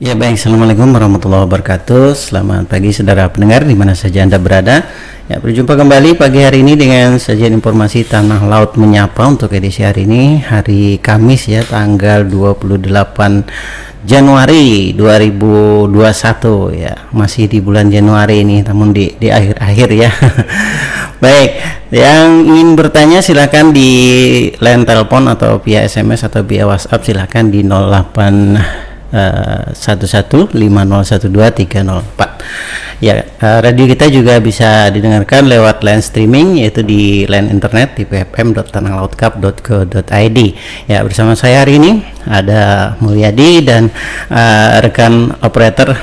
Ya baik, Assalamualaikum warahmatullahi wabarakatuh. Selamat pagi saudara pendengar di mana saja Anda berada. Ya, berjumpa kembali pagi hari ini dengan sajian informasi Tanah Laut Menyapa untuk edisi hari ini, hari Kamis ya, tanggal 28 Januari 2021 ya. Masih di bulan Januari ini, namun di akhir-akhir ya. Baik, yang ingin bertanya silakan di line telepon atau via SMS atau via WhatsApp silakan di 08 115012-304 ya. Radio kita juga bisa didengarkan lewat line streaming, yaitu di line internet di pfm.tanahLautCup.co.id ya. Bersama saya hari ini ada Mulyadi dan rekan operator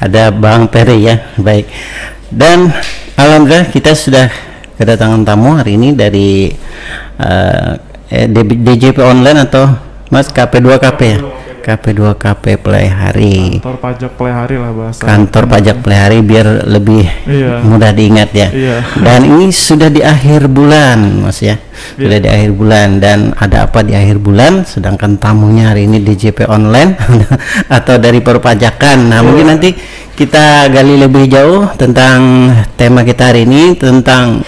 ada Bang Peri ya. Baik, dan alhamdulillah kita sudah kedatangan tamu hari ini dari DJP Online atau Mas KP2KP ya. KP2KP Peleihari. Kantor pajak Peleihari lah bahasa. Kantor pajak Peleihari biar lebih mudah diingat ya. Dan ini sudah di akhir bulan, Mas ya. Sudah di akhir bulan, dan ada apa di akhir bulan? Sedangkan tamunya hari ini DJP Online atau dari perpajakan. Nah, mungkin nanti kita gali lebih jauh tentang tema kita hari ini tentang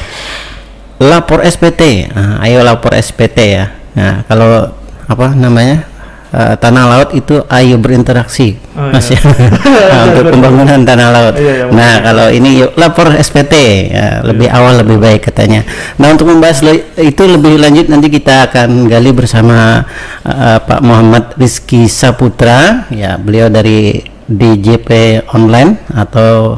lapor SPT. Nah, ayo lapor SPT ya. Nah, kalau apa namanya? Tanah laut itu ayo berinteraksi, Mas ya. Untuk pembangunan tanah laut. Nah, kalau ini yuk lapor SPT ya, lebih awal lebih baik katanya. Nah, untuk membahas itu lebih lanjut nanti kita akan gali bersama Pak Muhammad Rizky Saputra ya. Beliau dari DJP Online atau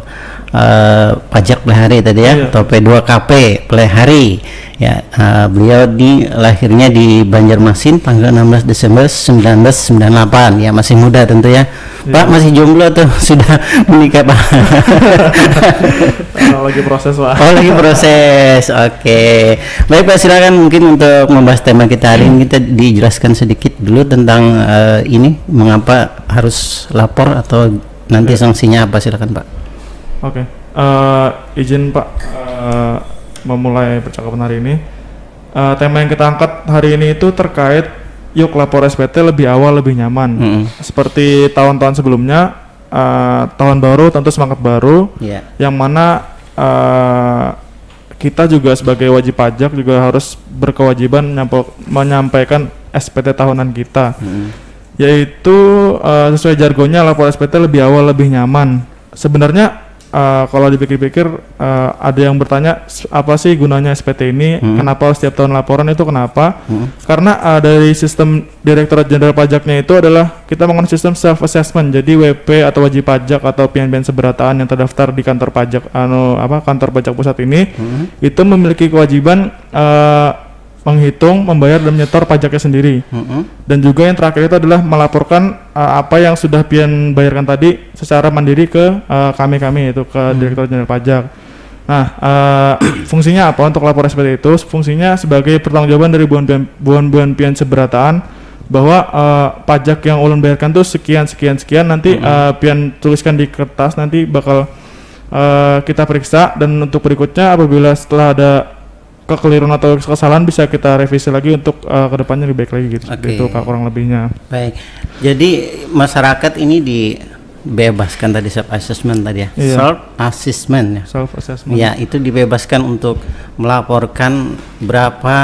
pajak Peleihari tadi ya, atau P2KP Peleihari ya. Beliau lahirnya di Banjarmasin tanggal 16 Desember 1998 ya, masih muda tentu ya. Pak masih jomblo tuh sudah menikah Pak? Lagi proses Pak. Oh, lagi proses. Oke. Baik Pak, silakan mungkin untuk membahas tema kita hari ini kita dijelaskan sedikit dulu tentang ini, mengapa harus lapor atau nanti sanksinya apa, silakan Pak. Oke, izin Pak memulai percakapan hari ini. Tema yang kita angkat hari ini itu terkait yuk lapor SPT lebih awal lebih nyaman. Seperti tahun-tahun sebelumnya, tahun baru tentu semangat baru, yang mana kita juga sebagai wajib pajak juga harus berkewajiban menyampaikan SPT tahunan kita, yaitu sesuai jargonnya lapor SPT lebih awal lebih nyaman. Sebenarnya kalau dipikir-pikir ada yang bertanya apa sih gunanya SPT ini, kenapa setiap tahun laporan, itu kenapa? Karena dari sistem Direktorat Jenderal Pajaknya itu adalah kita menggunakan sistem self assessment. Jadi WP atau wajib pajak atau pian-pian seberataan yang terdaftar di kantor pajak kantor pajak pusat ini itu memiliki kewajiban menghitung, membayar dan menyetor pajaknya sendiri. Dan juga yang terakhir itu adalah melaporkan apa yang sudah pian bayarkan tadi secara mandiri ke kami yaitu ke Direktorat Jenderal Pajak. Nah, fungsinya apa untuk lapor SPT itu? Fungsinya sebagai pertanggungjawaban dari buan pian seberataan bahwa pajak yang ulun bayarkan tuh sekian nanti pian tuliskan di kertas, nanti bakal kita periksa, dan untuk berikutnya apabila setelah ada kekeliruan atau kesalahan bisa kita revisi lagi untuk kedepannya lebih baik lagi gitu. Itu Pak kurang lebihnya. Baik. Jadi masyarakat ini dibebaskan tadi self assessment tadi ya. Self assessment ya. Self assessment. Ya, itu dibebaskan untuk melaporkan berapa,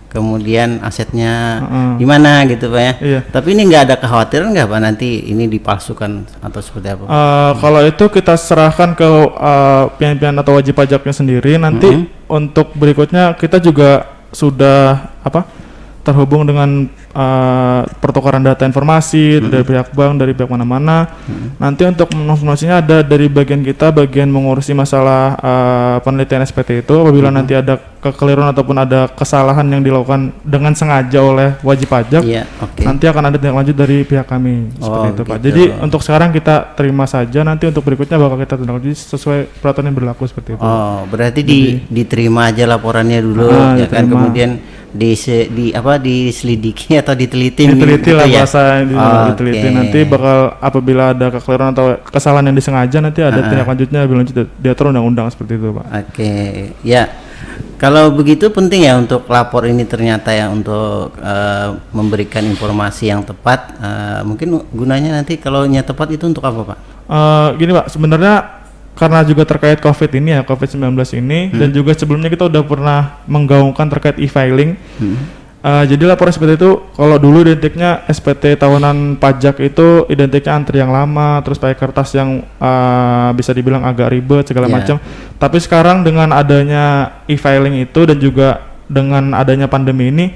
kemudian asetnya di mana gitu Pak ya. Tapi ini nggak ada kekhawatiran nggak Pak nanti ini dipalsukan atau seperti apa? Kalau itu kita serahkan ke pian-pian atau wajib pajaknya sendiri. Nanti untuk berikutnya kita juga sudah terhubung dengan pertukaran data informasi dari pihak bank, dari pihak mana-mana. Nanti untuk informasinya ada dari bagian kita, bagian mengurusi masalah penelitian SPT itu. Apabila nanti ada kekeliruan ataupun ada kesalahan yang dilakukan dengan sengaja oleh wajib pajak, nanti akan ada tindak lanjut dari pihak kami. Seperti itu Pak. Jadi untuk sekarang kita terima saja, nanti untuk berikutnya bakal kita tindak lanjut sesuai peraturan yang berlaku seperti itu. Oh, berarti diterima aja laporannya dulu ya kan, kemudian diselidiki atau diteliti lah ya? Bahasa diteliti. Nanti bakal apabila ada kekeliruan atau kesalahan yang disengaja, nanti ada tindak lanjutnya lebih lanjut diatur undang-undang seperti itu Pak. Ya, Kalau begitu penting ya untuk lapor ini ternyata ya untuk memberikan informasi yang tepat. Mungkin gunanya nanti kalau nya tepat itu untuk apa Pak? Gini Pak, sebenarnya karena juga terkait COVID ini ya, COVID-19 ini, dan juga sebelumnya kita udah pernah menggaungkan terkait e-filing. Jadi lapor SPT itu kalau dulu identiknya SPT tahunan pajak itu identiknya antri yang lama, terus pakai kertas yang bisa dibilang agak ribet segala macam. Tapi sekarang dengan adanya e-filing itu dan juga dengan adanya pandemi ini,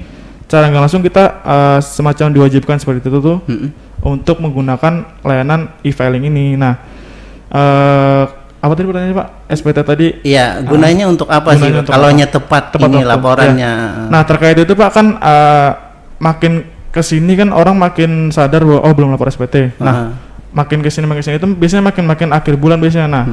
cara nggak langsung kita semacam diwajibkan seperti itu tuh untuk menggunakan layanan e-filing ini. Nah, apa tadi pertanyaannya Pak? SPT tadi? Iya, gunanya untuk apa sih? Kalau nya tepat ini laporannya. Ya. Nah, terkait itu Pak kan makin kesini kan orang makin sadar bahwa belum lapor SPT. Nah, makin kesini itu biasanya makin akhir bulan biasanya. Nah,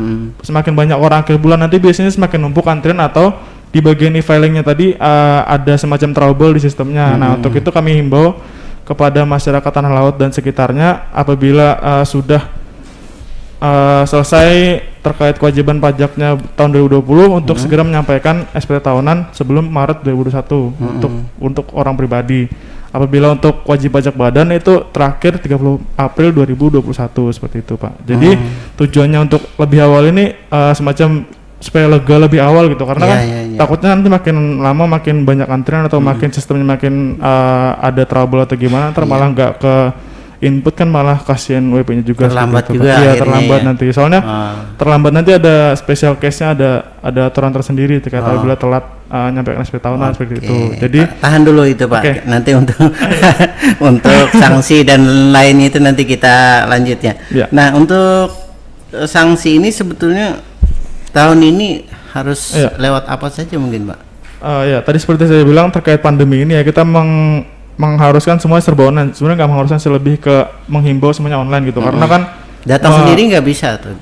semakin banyak orang akhir bulan nanti biasanya semakin numpuk antrian atau di bagian e-filingnya tadi ada semacam trouble di sistemnya. Nah, untuk itu kami himbau kepada masyarakat Tanah Laut dan sekitarnya apabila sudah selesai terkait kewajiban pajaknya tahun 2020 untuk segera menyampaikan SPT tahunan sebelum Maret 2021 untuk orang pribadi. Apabila untuk wajib pajak badan itu terakhir 30 April 2021 seperti itu Pak. Jadi tujuannya untuk lebih awal ini semacam supaya lega lebih awal gitu karena kan takutnya nanti makin lama makin banyak antrian atau makin sistemnya makin ada trouble atau gimana ntar malah nggak ke input kan malah kasihan WP-nya juga terlambat gitu, juga iya terlambat nanti soalnya terlambat nanti ada special case-nya ada aturan tersendiri terkait apabila telat nyampaikan SPT tahunan seperti itu. Jadi tahan dulu itu Pak, nanti untuk untuk sanksi dan lain itu nanti kita lanjut ya. Nah untuk sanksi ini sebetulnya tahun ini harus lewat apa saja mungkin Pak? Ya tadi seperti saya bilang terkait pandemi ini ya kita mengharuskan semua serba online. Sebenarnya nggak mengharuskan sih, lebih ke menghimbau semuanya online gitu. Karena kan datang sendiri nggak bisa tuh.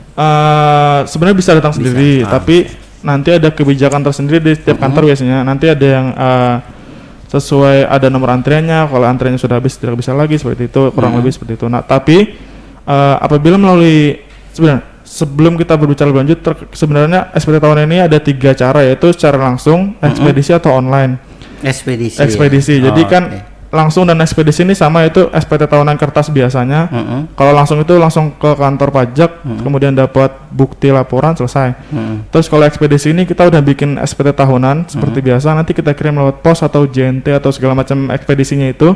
Sebenarnya bisa datang sendiri, tapi nanti ada kebijakan tersendiri di setiap kantor biasanya. Nanti ada yang sesuai ada nomor antriannya. Kalau antriannya sudah habis tidak bisa lagi seperti itu, kurang lebih seperti itu. Nah, tapi apabila melalui sebelum kita berbicara lebih lanjut, sebenarnya SPT tahunan ini ada 3 cara, yaitu secara langsung, ekspedisi atau online. Ekspedisi. Jadi kan langsung dan ekspedisi ini sama, itu SPT tahunan kertas biasanya. Kalau langsung itu langsung ke kantor pajak, kemudian dapat bukti laporan selesai. Terus kalau ekspedisi ini kita udah bikin SPT tahunan seperti biasa, nanti kita kirim lewat pos atau JNT atau segala macam ekspedisinya itu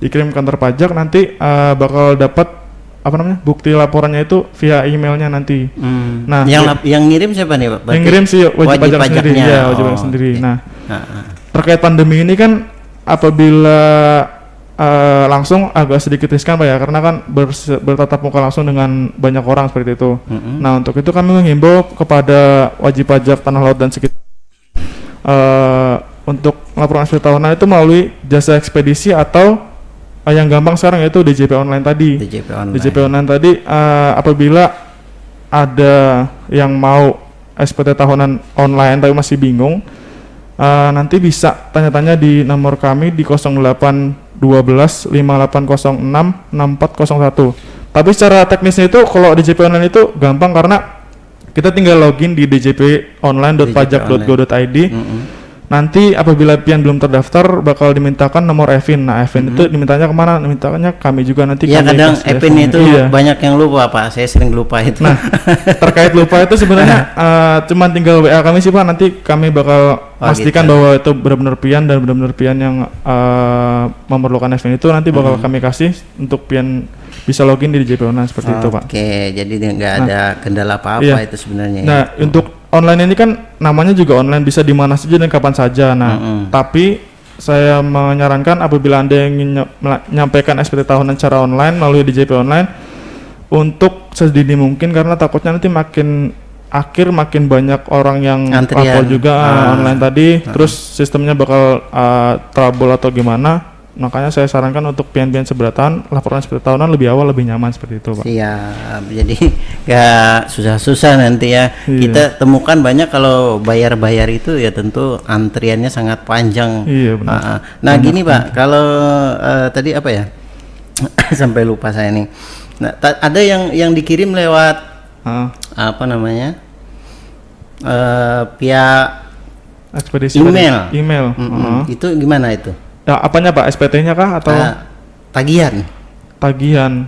dikirim ke kantor pajak, nanti bakal dapat bukti laporannya itu via emailnya nanti. Nah, yang ngirim siapa nih Pak? Yang ngirim sih wajib pajak sendiri. Ya, wajib pajak sendiri. Nah, terkait pandemi ini kan apabila langsung agak sedikit riskan Pak ya, karena kan bertatap muka langsung dengan banyak orang seperti itu. Nah, untuk itu kami menghimbau kepada wajib pajak Tanah Laut dan sekitar untuk laporan SPT tahunan itu melalui jasa ekspedisi atau yang gampang sekarang yaitu DJP online tadi. DJP online tadi apabila ada yang mau SPT tahunan online tapi masih bingung, nanti bisa tanya-tanya di nomor kami di 0812 5806 6401. Tapi secara teknisnya itu kalau DJP online itu gampang karena kita tinggal login di djponline.pajak.go.id. Nanti apabila pian belum terdaftar bakal dimintakan nomor EVIN. Nah, EVIN itu dimintanya kemana? Dimintanya kami juga nanti. Ya kadang EVIN itu banyak yang lupa Pak, saya sering lupa itu. Nah, terkait lupa itu sebenarnya cuman tinggal WA kami sih Pak, nanti kami bakal pastikan bahwa itu benar-benar pian dan benar-benar pian yang memerlukan EVIN itu nanti bakal kami kasih untuk pian bisa login di DJP Online seperti itu Pak. Oke, jadi nggak ada kendala apa-apa itu sebenarnya. Nah, untuk online ini kan namanya juga online, bisa di mana saja dan kapan saja. Nah, tapi saya menyarankan apabila Anda ingin menyampaikan SPT tahunan secara online melalui DJP Online untuk sedini mungkin, karena takutnya nanti makin banyak orang yang lapor juga online tadi, terus sistemnya bakal trouble atau gimana. Makanya saya sarankan untuk pian-pian seberatan laporan SPT tahunan lebih awal lebih nyaman seperti itu Pak. Siap, jadi gak susah-susah nanti ya. Kita temukan banyak kalau bayar-bayar itu ya tentu antriannya sangat panjang. Iya benar. Nah gini Pak, kalau tadi apa ya sampai lupa saya nih. Nah ada yang dikirim lewat apa namanya pihak ekspedisi email. Itu gimana itu? Ya, apanya Pak? SPT-nya kah atau tagihan? Tagihan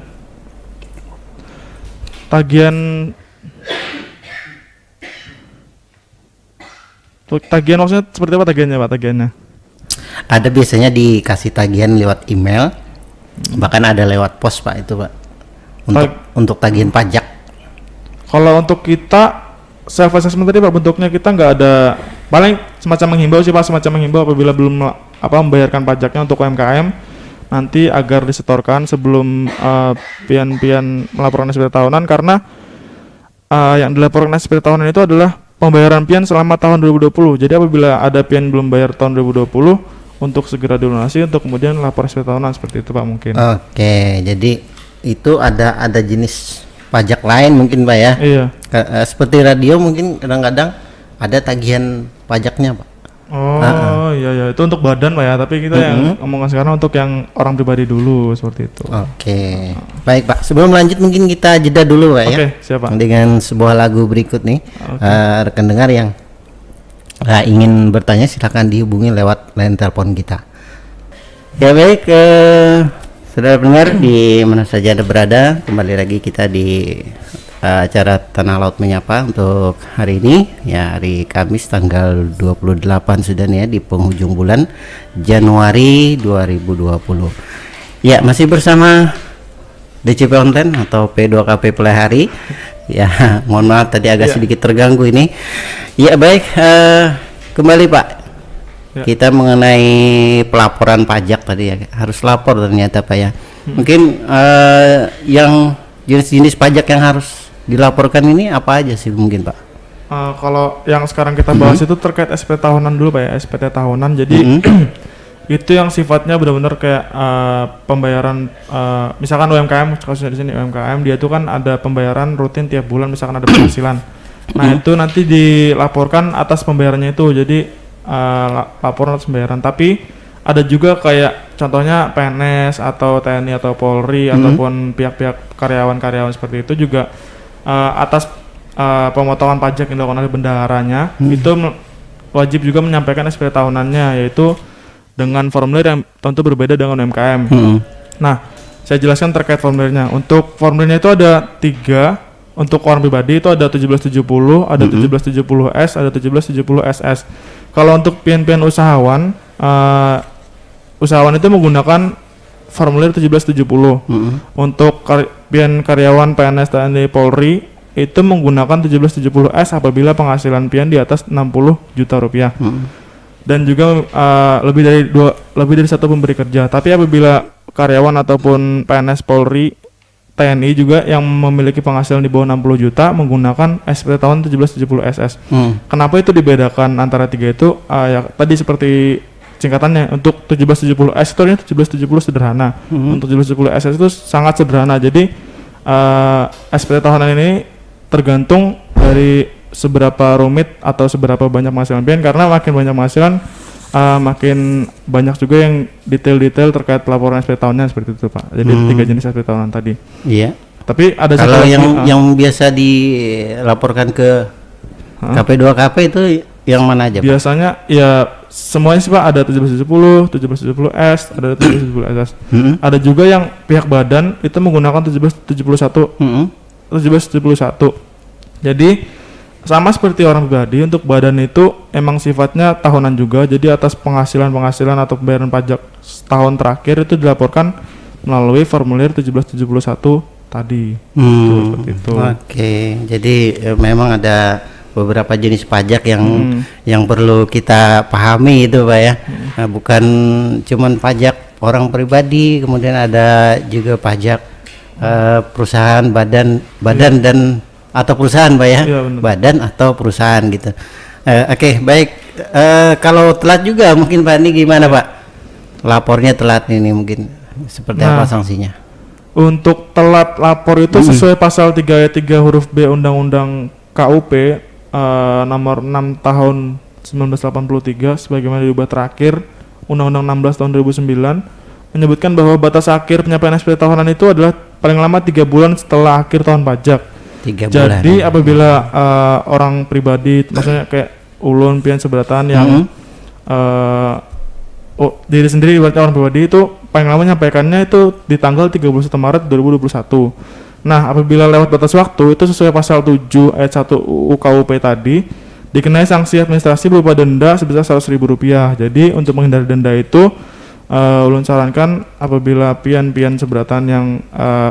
maksudnya seperti apa tagihannya Pak? Ada biasanya dikasih tagihan lewat email, bahkan ada lewat pos Pak itu Pak. Untuk tagihan pajak. Kalau untuk kita self assessment tadi Pak, bentuknya kita nggak ada, paling semacam menghimbau sih Pak, apabila belum membayarkan pajaknya untuk UMKM nanti agar disetorkan sebelum pian melaporkan SPT tahunan, karena yang dilaporkan SPT tahunan itu adalah pembayaran pian selama tahun 2020. Jadi apabila ada pian belum bayar tahun 2020 untuk segera dilunasi untuk kemudian lapor SPT tahunan, seperti itu Pak mungkin. Oke, jadi itu ada jenis pajak lain mungkin Pak ya? Iya. Seperti radio mungkin kadang-kadang ada tagihan pajaknya Pak. Iya, itu untuk badan Pak ya, tapi kita yang ngomongin sekarang untuk yang orang pribadi dulu, seperti itu. Oke. Baik Pak, sebelum lanjut mungkin kita jeda dulu Pak ya. Oke, siap Pak. Dengan sebuah lagu berikut nih. Rekan dengar yang ingin bertanya silakan dihubungi lewat line telepon kita. Ya baik, saudara pendengar di mana saja Anda berada, kembali lagi kita di acara Tanah Laut Menyapa untuk hari ini ya, hari Kamis tanggal 28 sudah nih ya, di penghujung bulan Januari 2020. Ya, masih bersama DCP Online atau P2KP Pelihari. Ya, mohon maaf tadi agak sedikit terganggu ini. Ya baik, kembali Pak. Kita mengenai pelaporan pajak tadi ya, harus lapor ternyata Pak ya. Mungkin yang jenis-jenis pajak yang harus dilaporkan ini apa aja sih mungkin Pak? Kalau yang sekarang kita bahas itu terkait SPT tahunan dulu Pak ya, SPT tahunan. Jadi itu yang sifatnya benar-benar kayak pembayaran, misalkan UMKM, kasusnya di sini UMKM, dia itu kan ada pembayaran rutin tiap bulan, misalkan ada penghasilan. Nah itu nanti dilaporkan atas pembayarannya itu, jadi laporan atas pembayaran. Tapi ada juga kayak contohnya PNS atau TNI atau Polri ataupun pihak-pihak karyawan-karyawan seperti itu juga atas pemotongan pajak yang dilakukan oleh bendaharanya itu wajib juga menyampaikan SPT tahunannya, yaitu dengan formulir yang tentu berbeda dengan UMKM. Nah, saya jelaskan terkait formulirnya. Untuk formulirnya itu ada 3. Untuk orang pribadi itu ada 1770, ada 1770S, ada 1770SS. Kalau untuk pian-pian usahawan, usahawan itu menggunakan formulir 1770. Untuk pian karyawan PNS TNI Polri itu menggunakan 1770S apabila penghasilan pian di atas 60 juta rupiah. Dan juga lebih dari satu pemberi kerja. Tapi apabila karyawan ataupun PNS Polri TNI juga yang memiliki penghasilan di bawah 60 juta menggunakan SPT tahunan 1770SS. Kenapa itu dibedakan antara 3 itu? Ya tadi seperti singkatannya, untuk 1770S itu 1770 sederhana. Untuk 1770SS itu sangat sederhana. Jadi SPT tahunan ini tergantung dari seberapa rumit atau seberapa banyak penghasilan pian, karena makin banyak penghasilan makin banyak juga yang detail-detail terkait pelaporan SPT tahunan, seperti itu Pak. Jadi 3 jenis SPT tahunan tadi. Iya. Tapi ada kalau yang biasa dilaporkan ke KP2KP itu yang mana aja Pak? Biasanya ya semuanya sih Pak, ada 1770, 1770S, ada 1770SS. Ada juga yang pihak badan itu menggunakan 1771. 1771. Jadi sama seperti orang pribadi, untuk badan itu emang sifatnya tahunan juga. Jadi atas penghasilan atau pembayaran pajak setahun terakhir itu dilaporkan melalui formulir 1771 tadi. Seperti itu. Oke, jadi memang ada beberapa jenis pajak yang perlu kita pahami itu Pak ya. Nah, bukan cuman pajak orang pribadi, kemudian ada juga pajak perusahaan, badan dan atau perusahaan Pak ya. Badan atau perusahaan gitu. Oke, baik. Kalau telat juga mungkin Pak, ini gimana Pak? Lapornya telat ini mungkin seperti apa sanksinya? Untuk telat lapor itu sesuai pasal 3 ayat 3 huruf B Undang-Undang KUP nomor 6 tahun 1983 sebagaimana diubah terakhir Undang-Undang 16 tahun 2009 menyebutkan bahwa batas akhir penyampaian SPT tahunan itu adalah paling lama 3 bulan setelah akhir tahun pajak. 3 bulan. Jadi apabila orang pribadi, maksudnya kayak ulun pian seberatan yang diri sendiri ibaratnya orang pribadi itu paling lama nyampaikannya itu di tanggal 31 Maret 2021. Nah, apabila lewat batas waktu itu sesuai pasal 7 ayat 1 UU KUP tadi dikenai sanksi administrasi berupa denda sebesar Rp100.000. Jadi untuk menghindari denda itu ulun sarankan apabila pian seberatan yang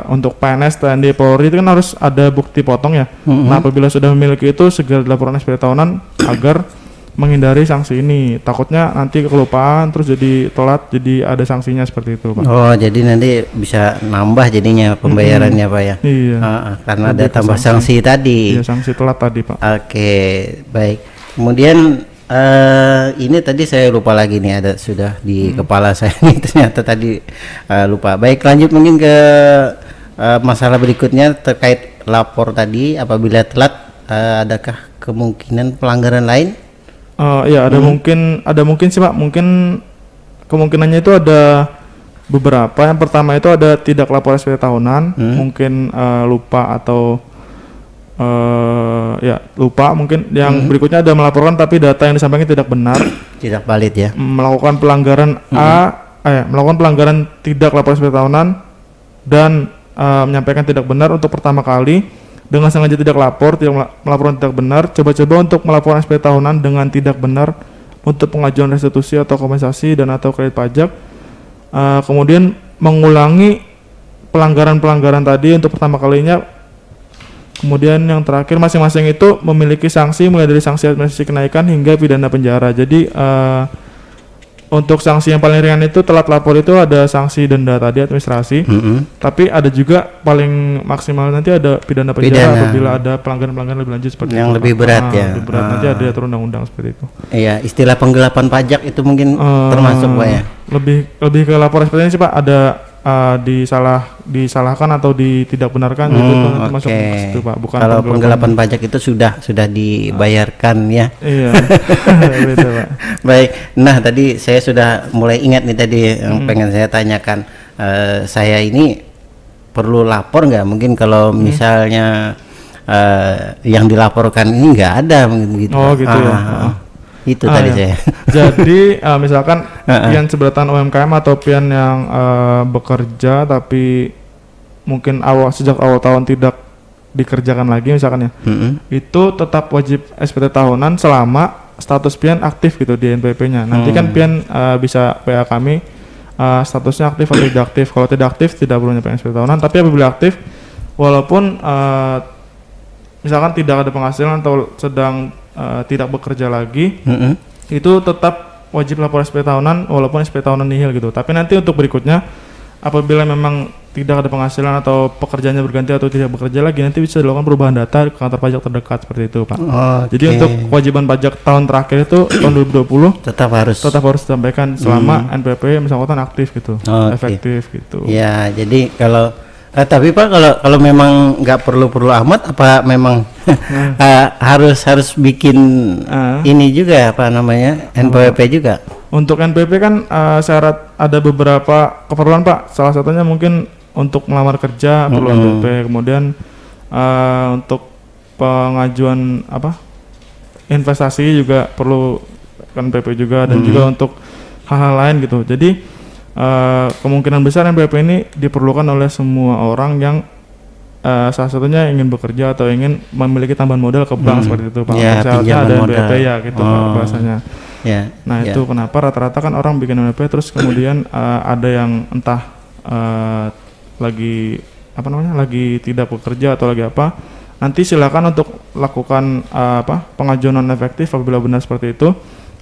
untuk PNS, TNI, Polri itu kan harus ada bukti potong ya. Nah, apabila sudah memiliki itu segera dilaporkan SPT tahunan agar menghindari sanksi ini. Takutnya nanti kelupaan terus jadi telat, jadi ada sanksinya seperti itu, Pak. Oh, jadi nanti bisa nambah jadinya pembayarannya, Pak ya. Iya. Karena ada tambah sanksi tadi. Iya, sanksi telat tadi, Pak. Oke, baik. Kemudian ini tadi saya lupa lagi nih, ada sudah di kepala saya nih ternyata tadi lupa. Baik, lanjut mungkin ke masalah berikutnya terkait lapor tadi. Apabila telat, adakah kemungkinan pelanggaran lain? Ya ada mungkin sih Pak, mungkin kemungkinannya itu ada beberapa. Yang pertama itu ada tidak lapor SPT tahunan, mungkin lupa atau lupa mungkin. Yang berikutnya ada melaporkan tapi data yang disampaikan tidak benar, tidak valid ya. Melakukan pelanggaran melakukan pelanggaran tidak lapor SPT tahunan dan menyampaikan tidak benar untuk pertama kali. Dengan sengaja tidak melaporkan tidak benar, coba-coba untuk melaporkan SPT tahunan dengan tidak benar untuk pengajuan restitusi atau kompensasi dan atau kredit pajak. Kemudian mengulangi pelanggaran-pelanggaran tadi untuk pertama kalinya. Kemudian yang terakhir, masing-masing itu memiliki sanksi mulai dari sanksi administrasi kenaikan hingga pidana penjara. Jadi untuk sanksi yang paling ringan itu telat lapor itu ada sanksi denda tadi administrasi, tapi ada juga paling maksimal nanti ada pidana penjara apabila ada pelanggaran lebih lanjut seperti yang itu, lebih berat ya. Lebih berat nanti ada aturan undang-undang seperti itu. Iya, istilah penggelapan pajak itu mungkin termasuk Pak ya. Lebih ke laporan seperti ini sih Pak, ada disalahkan atau tidak benarkan itu termasuk itu Pak. Bukan kalau penggelapan pajak itu sudah dibayarkan ya. Iya. Beda, Pak. Baik. Nah, tadi saya sudah mulai ingat nih tadi yang pengen saya tanyakan. Saya ini perlu lapor nggak? Mungkin kalau misalnya yang dilaporkan ini nggak ada gitu. Oh gitu ya. Itu tadi saya. Jadi misalkan pian seberatan UMKM atau pian yang bekerja tapi mungkin sejak awal tahun tidak dikerjakan lagi misalkan ya, itu tetap wajib SPT tahunan selama status pian aktif gitu di NPWP-nya. Nanti kan pian bisa PA kami statusnya aktif atau tidak aktif. Kalau tidak aktif tidak perlu nyampe SPT tahunan, tapi apabila aktif walaupun misalkan tidak ada penghasilan atau sedang tidak bekerja lagi, itu tetap wajib lapor SPT tahunan walaupun SPT tahunan nihil gitu. Tapi nanti untuk berikutnya apabila memang tidak ada penghasilan atau pekerjaannya berganti atau tidak bekerja lagi, nanti bisa dilakukan perubahan data ke kantor pajak terdekat seperti itu Pak. Jadi untuk kewajiban pajak tahun terakhir itu tahun 2020 tetap harus disampaikan selama NPWP yang bersangkutan aktif gitu, efektif gitu. Ya, jadi kalau tapi Pak, kalau memang nggak perlu amat, apa memang harus bikin ini juga apa namanya NPWP juga? Untuk NPWP kan syarat ada beberapa keperluan Pak. Salah satunya mungkin untuk melamar kerja perlu NPWP. Kemudian untuk pengajuan investasi juga perlu NPWP juga, dan juga untuk hal-hal lain gitu. Jadi kemungkinan besar NPWP ini diperlukan oleh semua orang yang salah satunya ingin bekerja atau ingin memiliki tambahan modal ke bank seperti itu Pak. Ya, syaratnya ada NPWP ya gitu Pak bahasanya. Ya, nah itu kenapa rata-rata kan orang bikin NPWP terus kemudian ada yang entah lagi tidak bekerja atau lagi apa. Nanti silakan untuk lakukan pengajuan non efektif apabila benar seperti itu.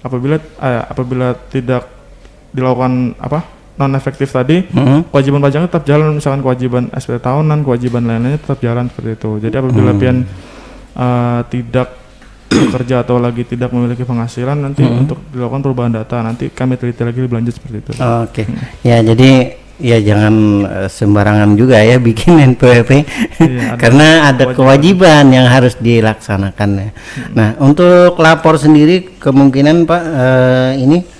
Apabila tidak dilakukan non efektif tadi, kewajiban pajaknya tetap jalan, misalkan kewajiban SPT tahunan, kewajiban lain-lainnya tetap jalan seperti itu. Jadi apabila pian tidak bekerja atau lagi tidak memiliki penghasilan, nanti untuk dilakukan perubahan data, nanti kami teliti lagi lebih lanjut seperti itu. Oke. Ya, jadi ya jangan sembarangan juga ya bikin NPWP. Karena ada kewajiban yang harus dilaksanakan ya. Nah, untuk lapor sendiri kemungkinan Pak ini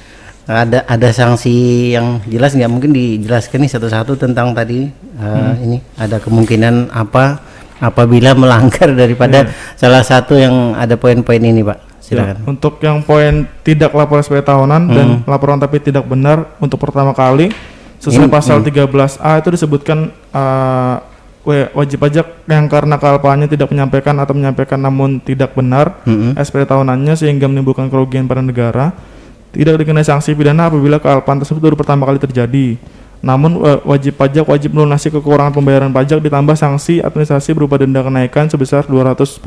ada sanksi yang jelas nggak? Mungkin dijelaskan nih satu-satu tentang tadi ini ada kemungkinan apa apabila melanggar daripada salah satu yang ada poin-poin ini Pak. silakan. Ya, untuk yang poin tidak lapor SPT tahunan dan laporan tapi tidak benar untuk pertama kali sesuai pasal 13A itu disebutkan wajib pajak yang karena kealpaannya tidak menyampaikan atau menyampaikan namun tidak benar SPT tahunannya sehingga menimbulkan kerugian pada negara tidak dikenai sanksi pidana apabila kealpaan tersebut baru pertama kali terjadi. Namun wajib pajak wajib melunasi kekurangan pembayaran pajak ditambah sanksi administrasi berupa denda kenaikan sebesar 200%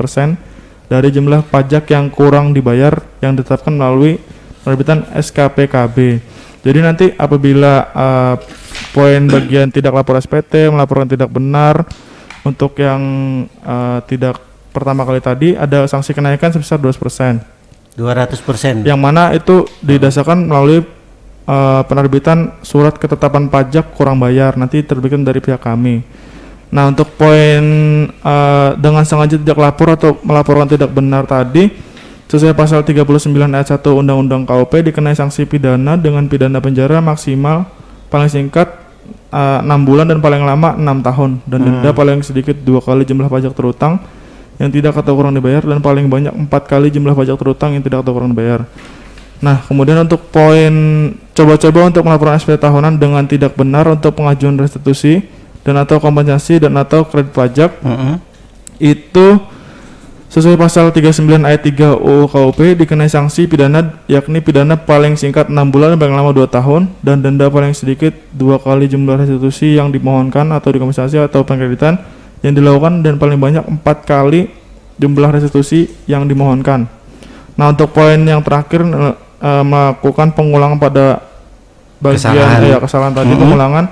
dari jumlah pajak yang kurang dibayar yang ditetapkan melalui penerbitan SKPKB. Jadi nanti apabila poin bagian tidak lapor SPT, melaporkan tidak benar, untuk yang tidak pertama kali tadi ada sanksi kenaikan sebesar 200%. 200%. Yang mana itu didasarkan melalui penerbitan surat ketetapan pajak kurang bayar, nanti terbitkan dari pihak kami. Nah untuk poin dengan sengaja tidak lapor atau melaporkan tidak benar tadi, sesuai pasal 39 ayat 1 Undang-Undang KUP dikenai sanksi pidana dengan pidana penjara maksimal paling singkat 6 bulan dan paling lama 6 tahun dan denda paling sedikit 2 kali jumlah pajak terutang yang tidak atau kurang dibayar dan paling banyak 4 kali jumlah pajak terutang yang tidak atau kurang dibayar. Nah kemudian untuk poin coba-coba untuk melaporkan SPT tahunan dengan tidak benar untuk pengajuan restitusi dan atau kompensasi dan atau kredit pajak itu sesuai pasal 39 ayat 3 UU KUP dikenai sanksi pidana yakni pidana paling singkat 6 bulan dan paling lama 2 tahun dan denda paling sedikit 2 kali jumlah restitusi yang dimohonkan atau dikompensasi atau pengkreditan yang dilakukan dan paling banyak 4 kali jumlah restitusi yang dimohonkan. Nah untuk poin yang terakhir melakukan pengulangan pada bagian kesalahan tadi pengulangan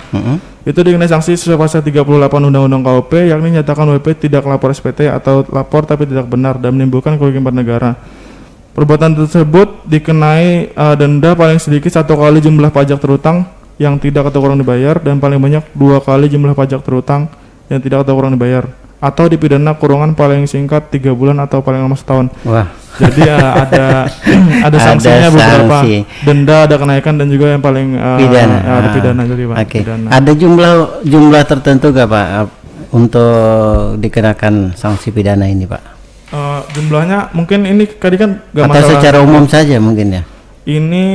itu dikenai sanksi sesuai pasal 38 Undang-Undang KUP yakni nyatakan WP tidak lapor SPT atau lapor tapi tidak benar dan menimbulkan kerugian pada negara. Perbuatan tersebut dikenai denda paling sedikit 1 kali jumlah pajak terutang yang tidak atau kurang dibayar dan paling banyak 2 kali jumlah pajak terutang yang tidak atau kurang dibayar atau dipidana kurungan paling singkat 3 bulan atau paling lama setahun. Wah. Jadi ada sanksinya beberapa, denda ada kenaikan dan juga yang paling pidana. Ada pidana jadi Pak. Okay. Ada jumlah tertentu gak Pak untuk dikenakan sanksi pidana ini Pak? Jumlahnya mungkin ini tadi kan gak masalah. Atau secara umum saja mungkin ya? Ini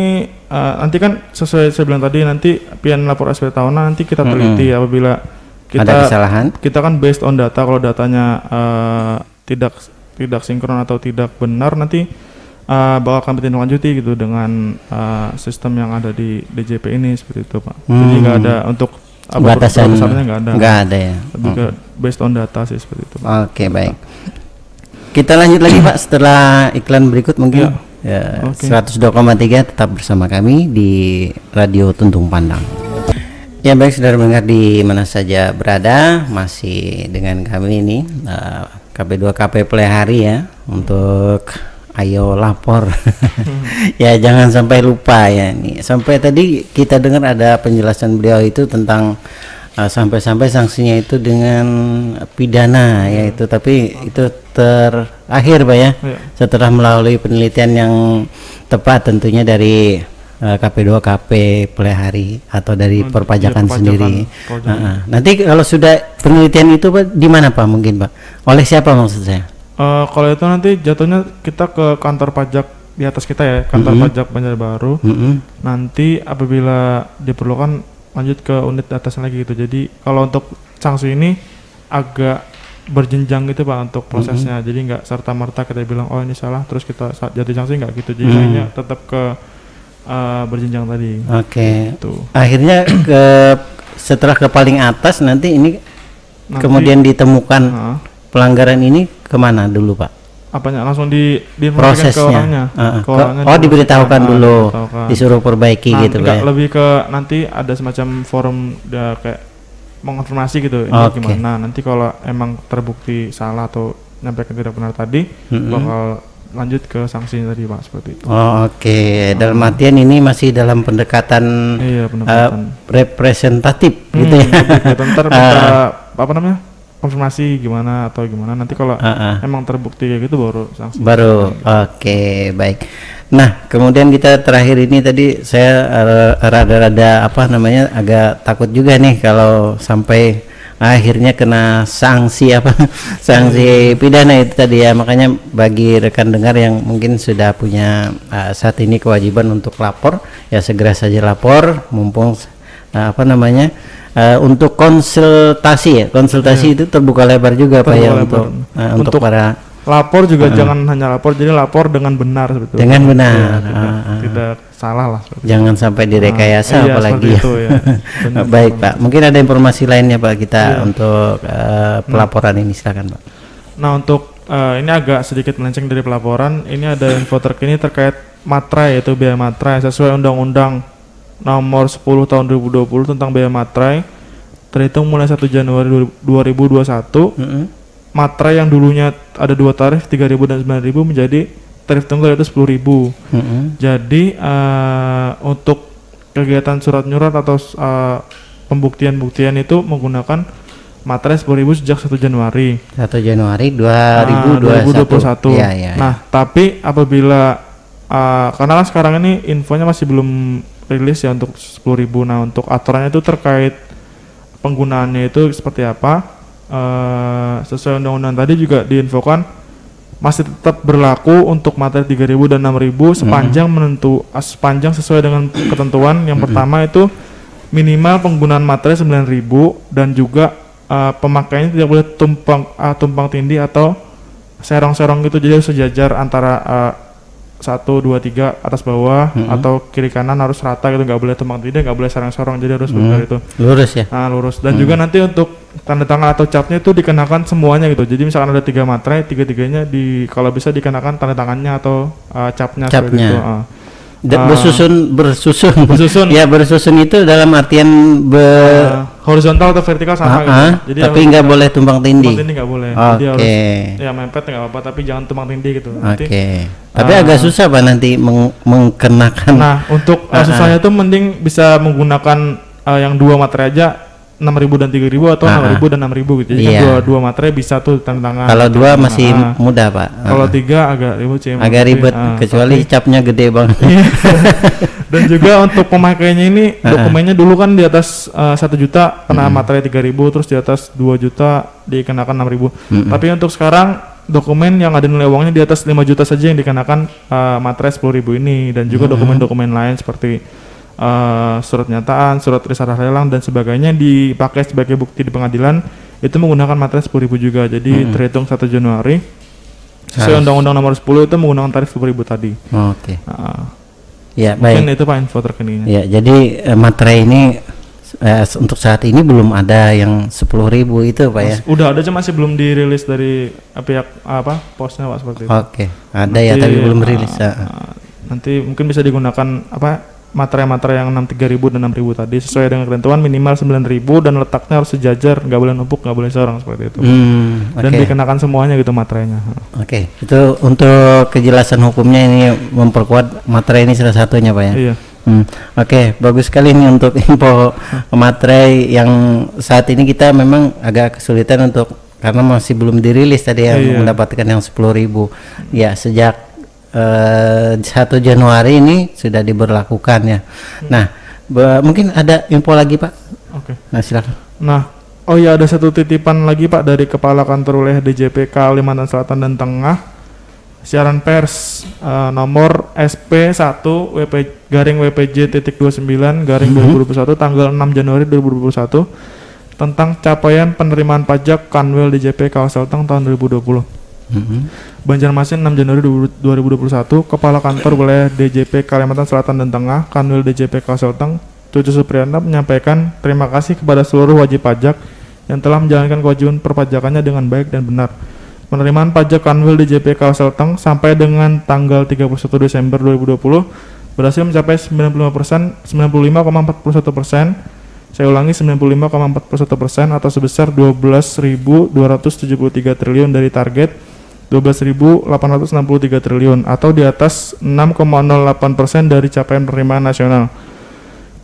nanti kan sesuai saya bilang tadi nanti pian lapor SPT tahunan nanti kita teliti apabila ada kesalahan. Kita kan based on data, kalau datanya tidak sinkron atau tidak benar nanti bakal kami tindak lanjuti gitu dengan sistem yang ada di DJP ini seperti itu Pak. Jadi nggak ada untuk batasan besarnya nggak ada ya. Lebih ke based on data sih seperti itu Pak. Oke, baik. Kita lanjut lagi Pak setelah iklan berikut mungkin. Ya, 102,3 tetap bersama kami di Radio Tuntung Pandang. Ya baik, saudara mendengar di mana saja berada, masih dengan kami ini KP2KP Pelihari ya, untuk ayo lapor. Ya jangan sampai lupa ya nih. Sampai tadi kita dengar ada penjelasan beliau itu tentang sampai-sampai sanksinya itu dengan pidana ya itu, tapi itu terakhir Pak ya, setelah melalui penelitian yang tepat tentunya dari KP2KP Pelihari atau dari perpajakan sendiri. Nanti kalau sudah penelitian itu Pak, di mana Pak mungkin Pak? Oleh siapa maksud saya? Kalau itu nanti jatuhnya kita ke kantor pajak di atas kita ya, kantor pajak Banjarbaru. Nanti apabila diperlukan lanjut ke unit atasnya lagi gitu. Jadi kalau untuk sanksi ini agak berjenjang gitu Pak untuk prosesnya. Jadi nggak serta-merta kita bilang oh ini salah terus kita jatuh sanksi, nggak gitu. Jadi hanya tetap ke berjenjang tadi. Gitu. Akhirnya setelah ke paling atas nanti kemudian ditemukan pelanggaran ini kemana dulu Pak? Apanya langsung prosesnya ke orangnya diberitahukan dulu, disuruh perbaiki gitu ya? Lebih ke nanti ada semacam forum kayak mengonfirmasi gitu ini gimana. Nanti kalau emang terbukti salah atau nyampaikan tidak benar tadi bakal lanjut ke sanksi tadi Pak, seperti itu. Dalam artian ini masih dalam pendekatan representatif gitu ya. Ntar minta apa namanya konfirmasi gimana atau gimana, nanti kalau emang terbukti kayak gitu baru sanksi. Baik. Nah kemudian kita terakhir ini tadi saya rada-rada agak takut juga nih kalau sampai akhirnya kena sanksi sanksi pidana itu tadi ya. Makanya bagi rekan dengar yang mungkin sudah punya saat ini kewajiban untuk lapor, ya segera saja lapor, mumpung untuk konsultasi itu terbuka lebar juga Pak ya, untuk para lapor juga. Jangan hanya lapor, jadi lapor dengan benar sebetulnya. Dengan benar, tidak salah lah. Jangan sampai direkayasa apalagi ya. Itu, ya. Baik Pak, mungkin ada informasi lainnya Pak kita untuk pelaporan ini, silakan Pak. Nah untuk ini agak sedikit melenceng dari pelaporan. Ini ada info terkini terkait materai, yaitu biaya materai sesuai Undang-Undang Nomor 10 Tahun 2020 tentang biaya materai, terhitung mulai 1 Januari 2021. Materai yang dulunya ada 2 tarif 3.000 dan 9.000 menjadi tarif tunggal yaitu 10.000. Jadi untuk kegiatan surat nyurat atau pembuktian itu menggunakan materai 10.000 sejak 1 Januari 2021. Ya. Nah, tapi apabila karena sekarang ini infonya masih belum rilis ya untuk 10.000. Nah, untuk aturannya itu terkait penggunaannya itu seperti apa? Sesuai undang-undang tadi juga diinfokan masih tetap berlaku untuk materi 3.000 dan 6.000 sepanjang sesuai dengan ketentuan. Yang pertama itu minimal penggunaan materi 9.000 dan juga pemakaiannya tidak boleh tumpang tindih atau serong-serong gitu, jadi harus sejajar antara 1, 2, 3 atas bawah atau kiri kanan harus rata gitu, nggak boleh tumpang tindih, nggak boleh serong-serong, jadi harus benar itu lurus ya. Lurus. Dan juga nanti untuk tanda tangan atau capnya itu dikenakan semuanya gitu. Jadi misalkan ada 3 materai, 3-3-nya kalau bisa dikenakan tanda tangannya atau capnya. Itu. Bersusun. Ya, bersusun itu dalam artian horizontal atau vertikal sama gitu. Jadi tapi nggak boleh tumpang tindih. Tumpang tindih nggak boleh. Jadi harus ya mepet nggak apa-apa, tapi jangan tumpang tindih gitu. Tapi agak susah Pak nanti mengkenakan. Nah, untuk susahnya tuh mending bisa menggunakan yang 2 materai aja, 6.000 dan 3.000 atau 6.000 dan 6.000 gitu. Jadi kan dua materai bisa tuh tanda tangan. Kalau 2 masih mudah Pak. Kalau 3 agak ribet sih. Agak ribet, kecuali capnya gede banget. Dan juga untuk pemakaiannya ini dokumennya dulu kan di atas 1 juta kena materai 3.000, terus di atas 2 juta dikenakan 6.000. Tapi untuk sekarang dokumen yang ada nilai uangnya di atas 5 juta saja yang dikenakan materai 10.000 ini, dan juga dokumen-dokumen lain seperti surat nyataan, surat risalah lelang dan sebagainya dipakai sebagai bukti di pengadilan itu menggunakan materai 10.000 juga. Jadi terhitung 1 Januari sesuai Undang-Undang Nomor 10 itu menggunakan tarif 10.000 tadi. Ya, mungkin baik. Itu Pak info terkininya. Ya, jadi materai ini untuk saat ini belum ada yang 10.000 itu Pak ya. Udah ada, cuma masih belum dirilis dari pihak posnya Pak, seperti itu. Ada nanti, ya tapi belum rilis. Nanti mungkin bisa digunakan materai-materai yang 3.000 dan 6.000 tadi sesuai dengan ketentuan minimal 9.000 dan letaknya harus sejajar, nggak boleh numpuk, nggak boleh sorong seperti itu. Dan dikenakan semuanya gitu materainya. Itu untuk kejelasan hukumnya ini memperkuat materai ini salah satunya Pak ya. Iya. Bagus sekali nih untuk info materai yang saat ini kita memang agak kesulitan untuk karena masih belum dirilis tadi mendapatkan yang 10.000. Ya, sejak 1 Januari ini sudah diberlakukan ya. Nah, mungkin ada info lagi Pak. Nah, silakan. Nah, ada satu titipan lagi Pak dari Kepala Kantor Wilayah DJP Kalimantan Selatan dan Tengah. Siaran pers nomor SP1/WPJ.29/2021 tanggal 6 Januari 2021 tentang capaian penerimaan pajak Kanwil DJP Kalselteng tahun 2020. Banjarmasin 6 Januari 2021, Kepala Kantor Wilayah DJP Kalimantan Selatan dan Tengah Kanwil DJP Kalselteng Cucu Supriyatna menyampaikan terima kasih kepada seluruh wajib pajak yang telah menjalankan kewajiban perpajakannya dengan baik dan benar. Penerimaan pajak Kanwil DJP Kalselteng sampai dengan tanggal 31 Desember 2020 berhasil mencapai 95,41%. Saya ulangi 95,41% atau sebesar 12.273 triliun dari target 12.863 triliun atau di atas 6,08% dari capaian penerimaan nasional.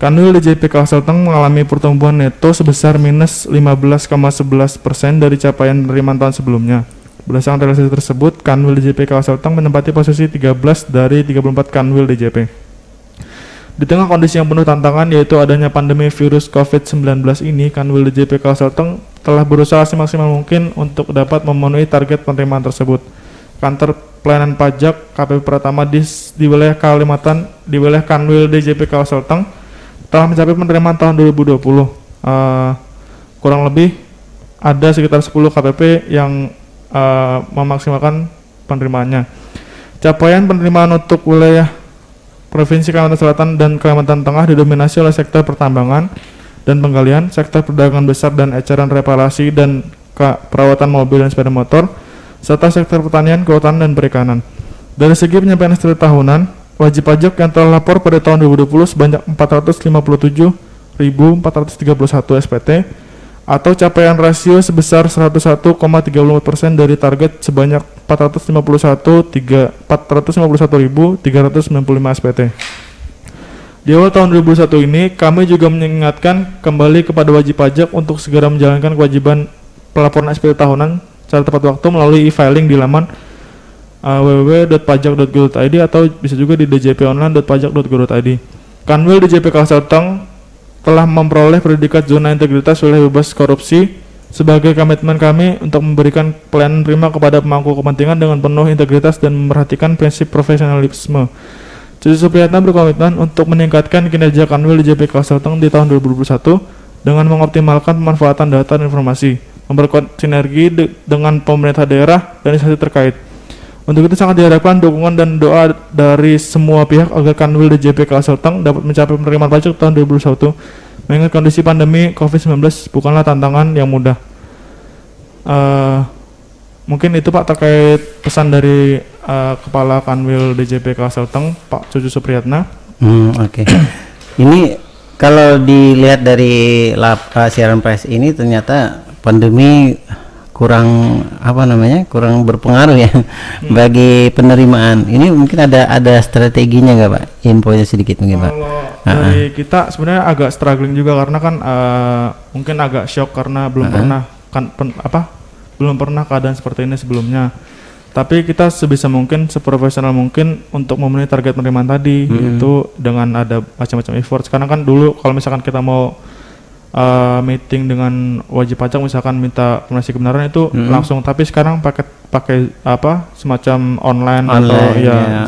Kanwil DJP Kalselteng mengalami pertumbuhan neto sebesar minus 15,11% dari capaian penerimaan tahun sebelumnya. Berdasarkan realisasi tersebut, Kanwil DJP Kalselteng menempati posisi 13 dari 34 Kanwil DJP. Di tengah kondisi yang penuh tantangan yaitu adanya pandemi virus COVID-19 ini, Kanwil DJP Kalselteng telah berusaha semaksimal mungkin untuk dapat memenuhi target penerimaan tersebut. Kantor Pelayanan Pajak KPP Pratama di wilayah Kalimantan, di wilayah Kanwil DJP Kalselteng telah mencapai penerimaan tahun 2020. Kurang lebih ada sekitar 10 KPP yang memaksimalkan penerimaannya. Capaian penerimaan untuk wilayah Provinsi Kalimantan Selatan dan Kalimantan Tengah didominasi oleh sektor pertambangan dan penggalian, sektor perdagangan besar dan eceran reparasi dan perawatan mobil dan sepeda motor, serta sektor pertanian, kehutanan, dan perikanan. Dari segi penyampaian SPT tahunan, wajib pajak yang telah lapor pada tahun 2020 sebanyak 457.431 SPT atau capaian rasio sebesar 101,34% dari target sebanyak 451.395 SPT. Di awal tahun 2021 ini, kami juga mengingatkan kembali kepada wajib pajak untuk segera menjalankan kewajiban pelaporan SPT tahunan secara tepat waktu melalui e-filing di laman www.pajak.go.id atau bisa juga di djponline.pajak.go.id. Kanwil DJP Kalselteng telah memperoleh predikat zona integritas wilayah bebas korupsi sebagai komitmen kami untuk memberikan pelayanan prima kepada pemangku kepentingan dengan penuh integritas dan memperhatikan prinsip profesionalisme. Cucu Supriyatna berkomitmen untuk meningkatkan kinerja Kanwil DJP Kalselteng di tahun 2021 dengan mengoptimalkan pemanfaatan data dan informasi, memperkuat sinergi dengan pemerintah daerah dan instansi terkait. Untuk itu sangat diharapkan dukungan dan doa dari semua pihak agar Kanwil DJP Kalselteng dapat mencapai penerimaan pajak tahun 2021. Mengingat kondisi pandemi COVID-19 bukanlah tantangan yang mudah. Mungkin itu Pak terkait pesan dari Kepala Kanwil DJP Kalselteng, Pak Cucu Supriyatna. Oke. Ini kalau dilihat dari siaran pers ini ternyata pandemi kurang kurang berpengaruh ya bagi penerimaan. Ini mungkin ada strateginya nggak Pak? Infonya sedikit mungkin Pak. Kalau dari kita sebenarnya agak struggling juga karena kan mungkin agak shock karena belum pernah keadaan seperti ini sebelumnya. Tapi kita sebisa mungkin, seprofesional mungkin untuk memenuhi target penerimaan tadi, yaitu dengan ada macam-macam effort. Sekarang kan dulu kalau misalkan kita mau meeting dengan wajib pajak, misalkan minta informasi kebenaran itu langsung, tapi sekarang pakai semacam online atau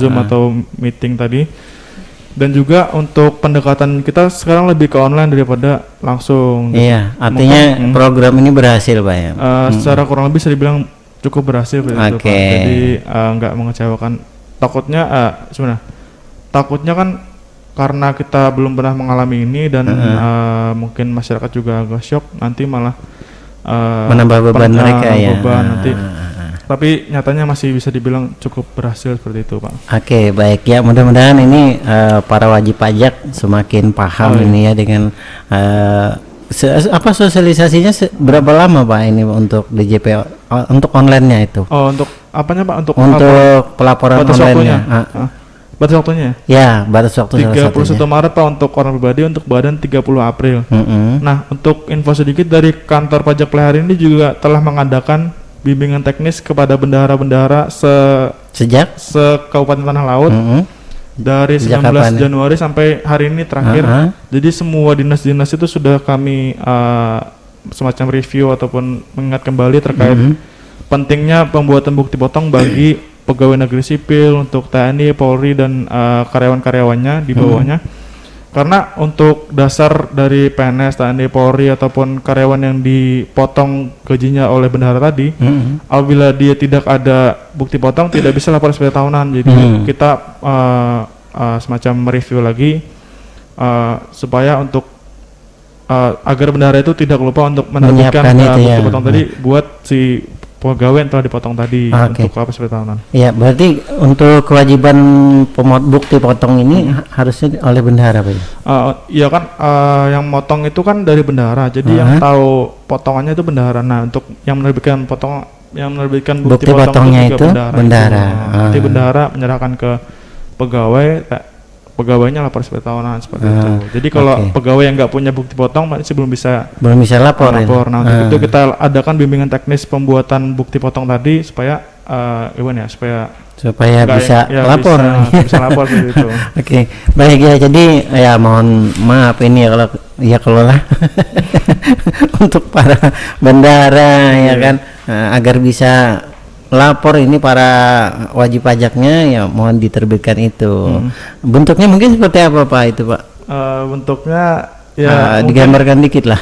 Zoom atau meeting tadi. Dan juga untuk pendekatan kita sekarang lebih ke online daripada langsung. Iya, artinya program ini berhasil Pak ya? Secara kurang lebih bisa dibilang cukup berhasil itu Pak. Jadi nggak mengecewakan. Takutnya kan karena kita belum pernah mengalami ini dan mungkin masyarakat juga agak shock, nanti malah menambah beban mereka ya. Nanti. Tapi nyatanya masih bisa dibilang cukup berhasil seperti itu Pak. Oke, baik ya, mudah-mudahan ini para wajib pajak semakin paham ini ya dengan sosialisasinya berapa lama Pak ini untuk DJP untuk online-nya itu? Untuk apanya Pak? Untuk pelaporan online-nya. Batas waktunya? Ya, batas waktu 31 Maret Pak untuk orang pribadi, untuk badan 30 April. Nah, untuk info sedikit dari kantor pajak pelihara ini juga telah mengadakan bimbingan teknis kepada bendahara-bendahara sejak Kabupaten Tanah Laut dari 19 Januari sampai hari ini terakhir. Jadi semua dinas-dinas itu sudah kami semacam review ataupun mengingat kembali terkait pentingnya pembuatan bukti potong bagi pegawai negeri sipil, untuk TNI, Polri dan karyawan-karyawannya di bawahnya. Karena untuk dasar dari PNS, TNI, Polri ataupun karyawan yang dipotong gajinya oleh bendahara tadi, apabila dia tidak ada bukti potong tidak bisa lapor SPT tahunan. Jadi kita semacam mereview lagi supaya untuk agar bendahara itu tidak lupa untuk menerbitkan bukti potong tadi buat si pegawai yang telah dipotong tadi untuk SPT tahunan. Iya, berarti untuk kewajiban bukti potong ini harusnya oleh bendahara Pak? Iya kan, yang motong itu kan dari bendahara, jadi yang tahu potongannya itu bendahara. Nah, untuk yang menerbitkan bukti potongnya itu bendahara. Nanti bendahara menyerahkan ke pegawainya lapor SPT tahunan seperti itu. Jadi kalau pegawai yang nggak punya bukti potong masih belum bisa lapor. Nah, untuk itu kita adakan bimbingan teknis pembuatan bukti potong tadi supaya gimana ya, supaya bisa lapor. Bisa lapor gitu. Oke, baik ya. Jadi ya mohon maaf ini ya kalau lah untuk para bandara ya kan, agar bisa lapor ini para wajib pajaknya ya mohon diterbitkan itu. Bentuknya mungkin seperti apa Pak itu Pak? Bentuknya ya digambarkan dikit lah.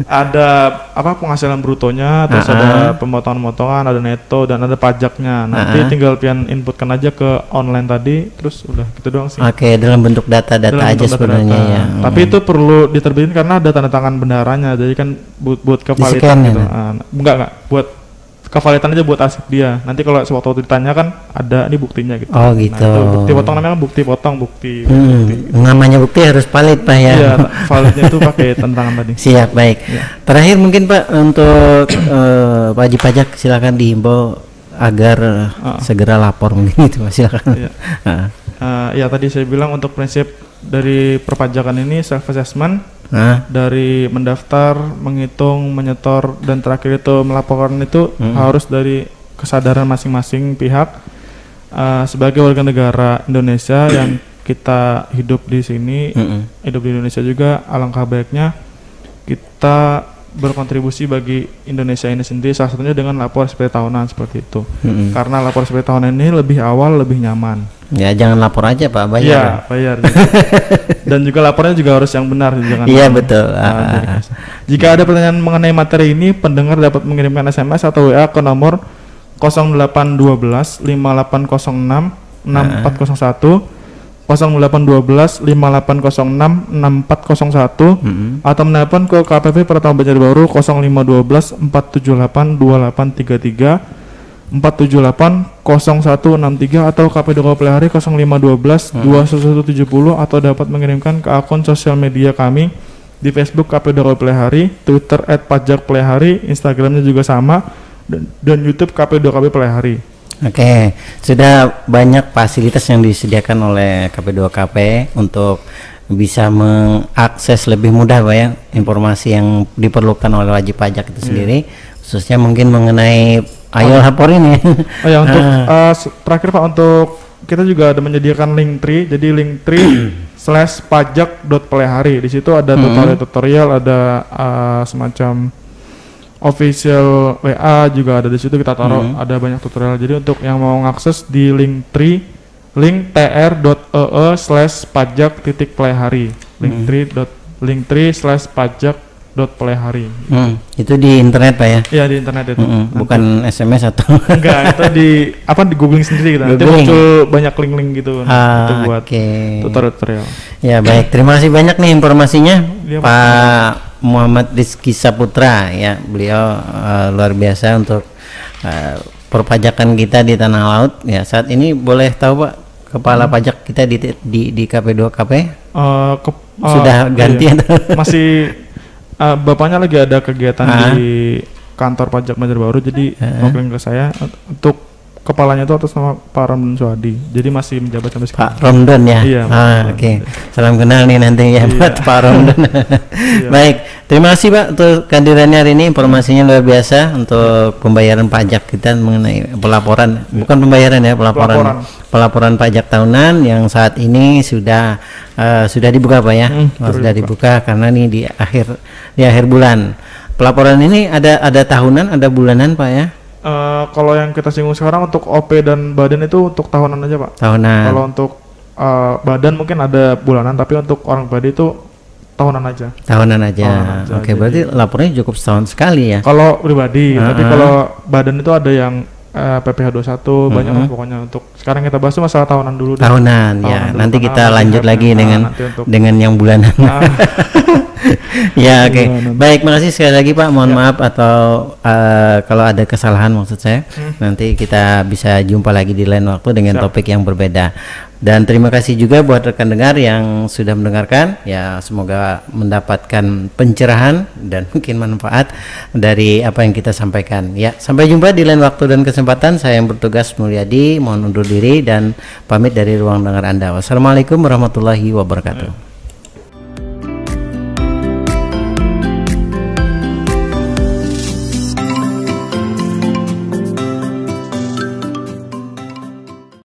Ada penghasilan brutonya, terus ada pemotongan-motongan, ada neto dan ada pajaknya. Nanti tinggal pian inputkan aja ke online tadi, terus udah gitu doang sih. Oke, dalam bentuk data-data aja sebenarnya ya. Tapi itu perlu diterbitin karena ada tanda tangan bendaranya, jadi kan buat kevalitan gitu. Enggak, buat kevalitan aja buat arsip dia. Nanti kalau sewaktu ditanya kan ada ini buktinya gitu. Oh gitu. Nah, bukti potong namanya bukti potong, bukti. Namanya bukti harus valid Pak ya. Iya, validnya itu pakai tantangan tadi. Siap, baik. Ya. Terakhir mungkin Pak untuk wajib pajak silakan dihimbau agar segera lapor mungkin itu Pak, silakan. Iya. Ya tadi saya bilang untuk prinsip dari perpajakan ini self assessment. Dari mendaftar, menghitung, menyetor, dan terakhir itu melaporkan itu harus dari kesadaran masing-masing pihak sebagai warga negara Indonesia yang kita hidup di sini, hidup di Indonesia juga. Alangkah baiknya kita berkontribusi bagi Indonesia ini sendiri, salah satunya dengan lapor SPT tahunan seperti itu. Karena lapor SPT tahunan ini lebih awal, lebih nyaman. Ya jangan lapor aja Pak, bayar. Iya, bayar. Dan juga lapornya juga harus yang benar, jangan. Iya betul. Jika ada pertanyaan mengenai materi ini, pendengar dapat mengirimkan SMS atau WA ke nomor 0812 5806 6401, 0812 5806 6401, atau menelpon ke KPP Pratama Banjarbaru 0512 478 2833, 478 0163, atau KP2 Pelihari 0512 21170, atau dapat mengirimkan ke akun sosial media kami di Facebook KP2 Pelihari, Twitter @pajakpelihari, Instagramnya juga sama, dan YouTube KP2KB Pelihari. Oke, sudah banyak fasilitas yang disediakan oleh KP2KP untuk bisa mengakses lebih mudah Pak ya informasi yang diperlukan oleh wajib pajak itu sendiri, khususnya mungkin mengenai ayo laporin ya. Oh ya, untuk terakhir Pak, untuk kita juga ada menyediakan Linktree, jadi Linktree/pajak.pelihari. Di situ ada tutorial, ada semacam official WA juga ada di situ, kita taruh ada banyak tutorial. Jadi untuk yang mau mengakses di Linktree, linktr.ee/pajak.pelihari, Linktree/pajak.pelihari. Itu di internet Pak ya? Iya, di internet itu. Bukan SMS atau? Enggak, itu di googling sendiri gitu. Nanti muncul banyak link-link gitu untuk buat tutorial. Ya baik, terima kasih banyak nih informasinya Pak Muhammad Rizky Saputra ya. Beliau luar biasa untuk perpajakan kita di tanah laut ya. Saat ini boleh tahu Pak, kepala pajak kita di KP2KP sudah ganti atau masih bapaknya lagi ada kegiatan di kantor pajak Banjarbaru, jadi ngobrol ke saya. Untuk kepalanya itu atas nama Pak Romdan Suhadi, jadi masih menjabat sampai sekarang. Pak Romdan ya? Iya. Oke. Salam kenal nih nanti ya buat Pak Romdan. Baik, terima kasih Pak untuk kehadirannya hari ini, informasinya luar biasa untuk pembayaran pajak kita mengenai pelaporan, bukan pembayaran ya, pelaporan pajak tahunan yang saat ini sudah dibuka Pak ya. Sudah dibuka karena ini di akhir bulan. Pelaporan ini ada tahunan, ada bulanan Pak ya? Kalau yang kita singgung sekarang untuk OP dan badan itu untuk tahunan aja Pak. Tahunan. Kalau untuk badan mungkin ada bulanan, tapi untuk orang pribadi itu tahunan aja. Oke, berarti laporannya cukup setahun sekali ya? Kalau pribadi, tapi kalau badan itu ada yang PPh 21 banyak lah pokoknya. Untuk sekarang kita bahas masalah tahunan dulu. Tahunan ya, nanti kita lanjut lagi dengan yang bulanan. Ya oke. Baik, makasih sekali lagi Pak. Mohon maaf atau kalau ada kesalahan maksud saya. Nanti kita bisa jumpa lagi di lain waktu dengan topik yang berbeda. Dan terima kasih juga buat rekan dengar yang sudah mendengarkan. Ya, semoga mendapatkan pencerahan dan mungkin manfaat dari apa yang kita sampaikan. Ya, sampai jumpa di lain waktu dan kesempatan. Saya yang bertugas Mulyadi mohon undur diri dan pamit dari ruang dengar Anda. Wassalamualaikum warahmatullahi wabarakatuh.